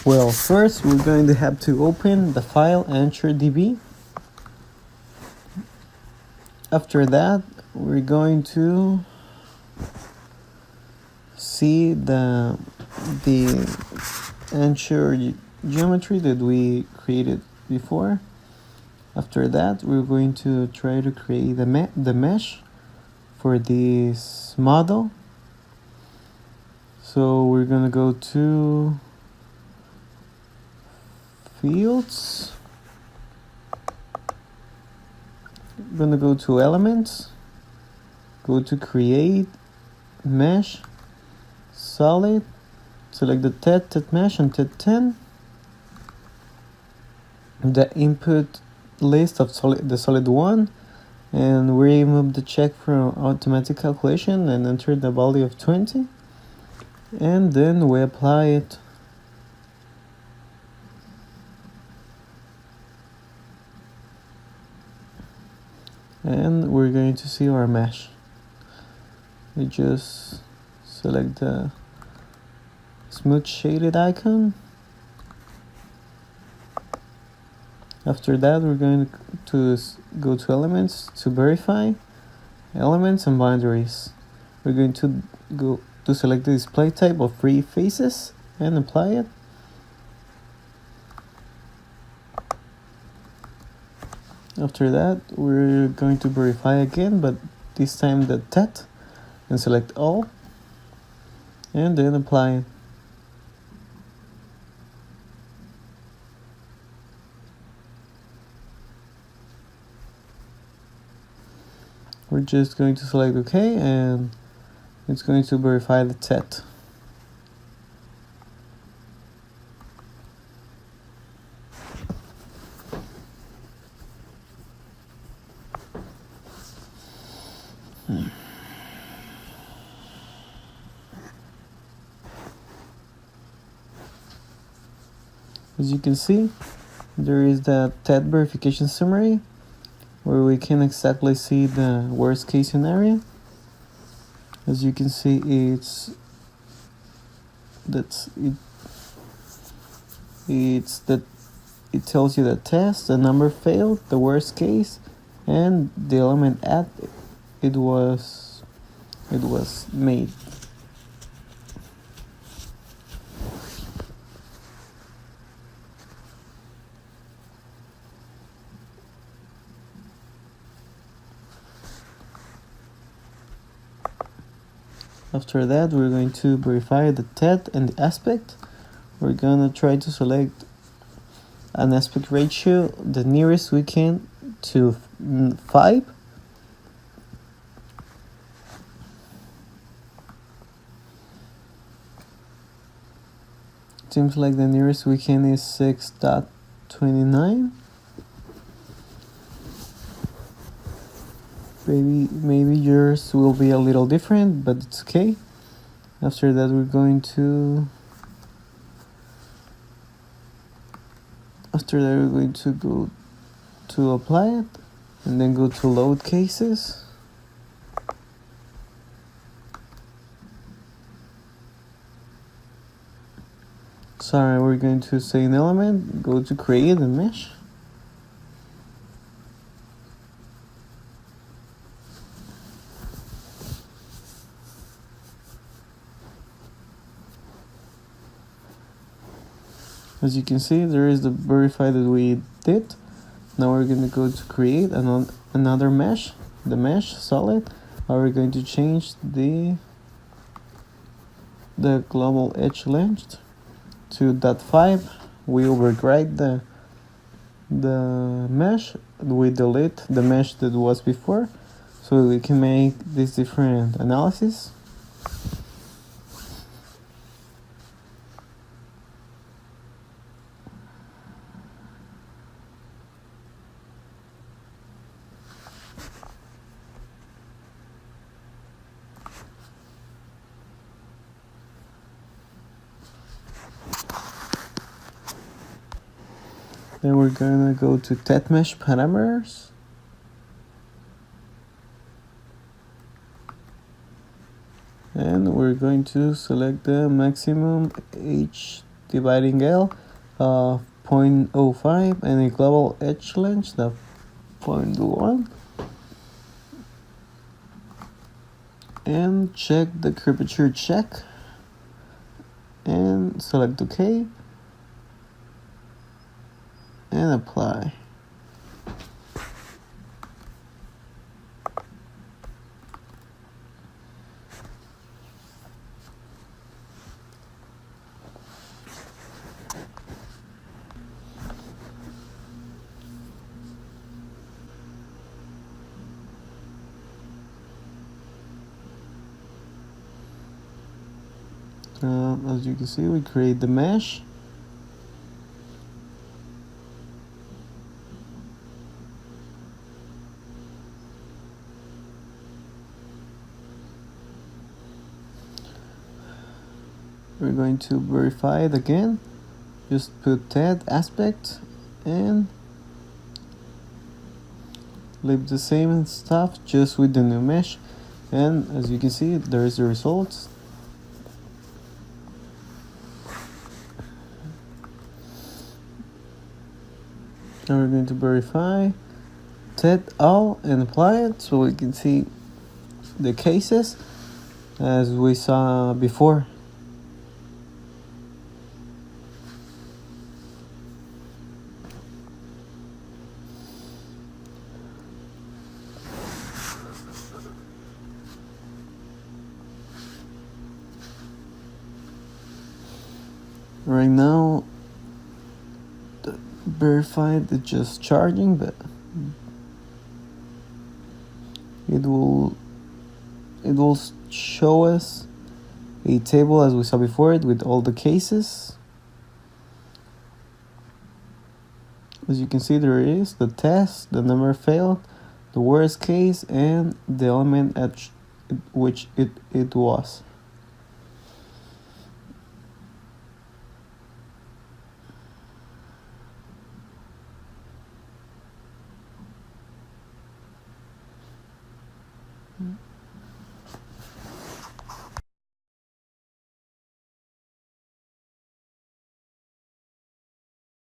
Well, first we're going to have to open the file AnchoreDB. After that, we're going to see the Anchor geometry that we created before. After that, we're going to try to create the mesh for this model. So we're gonna go to fields. I'm gonna go to elements, go to create mesh, solid, select the Tetmesh and Tet10, the input list of the solid one, and remove the check from automatic calculation and enter the value of 20, and then we apply it. And we're going to see our mesh. We just select the smooth shaded icon. After that, we're going to go to elements to verify elements and boundaries. We're going to go to select the display type of free faces and apply it. After that, we're going to verify again, but this time the tet, and select all, and then apply it. We're just going to select OK, and it's going to verify the tet. As you can see, there is the TET verification summary, where we can exactly see the worst case scenario. As you can see, it tells you the test, the number failed, the worst case, and the element at it was made. After that, we're going to verify the TET and the aspect. We're gonna try to select an aspect ratio, the nearest we can, to 5. Seems like the nearest we can is 6.29. Maybe yours will be a little different, but it's okay. After that, we're going to go to apply it, and then go to load cases. Sorry, we're going to say an element, go to create a mesh. As you can see, there is the verify that we did. Now we're going to go to create another mesh, the mesh solid. Now we're going to change the global edge length to .5. We override the mesh. We delete the mesh that was before, so we can make this different analysis. Then we're gonna go to Tetmesh parameters. And we're going to select the maximum H dividing L 0.05 and a global edge length of 0.1, and check the curvature check and select OK and apply. As you can see, we create the mesh. We're going to verify it again. Just put that aspect and leave the same stuff just with the new mesh, and as you can see, there is the results. Now we're going to verify Tet all and apply it so we can see the cases as we saw before. Right now, the verified is just charging, but it will show us a table as we saw before it with all the cases. As you can see, there is the test, the number failed, the worst case, and the element at which it was.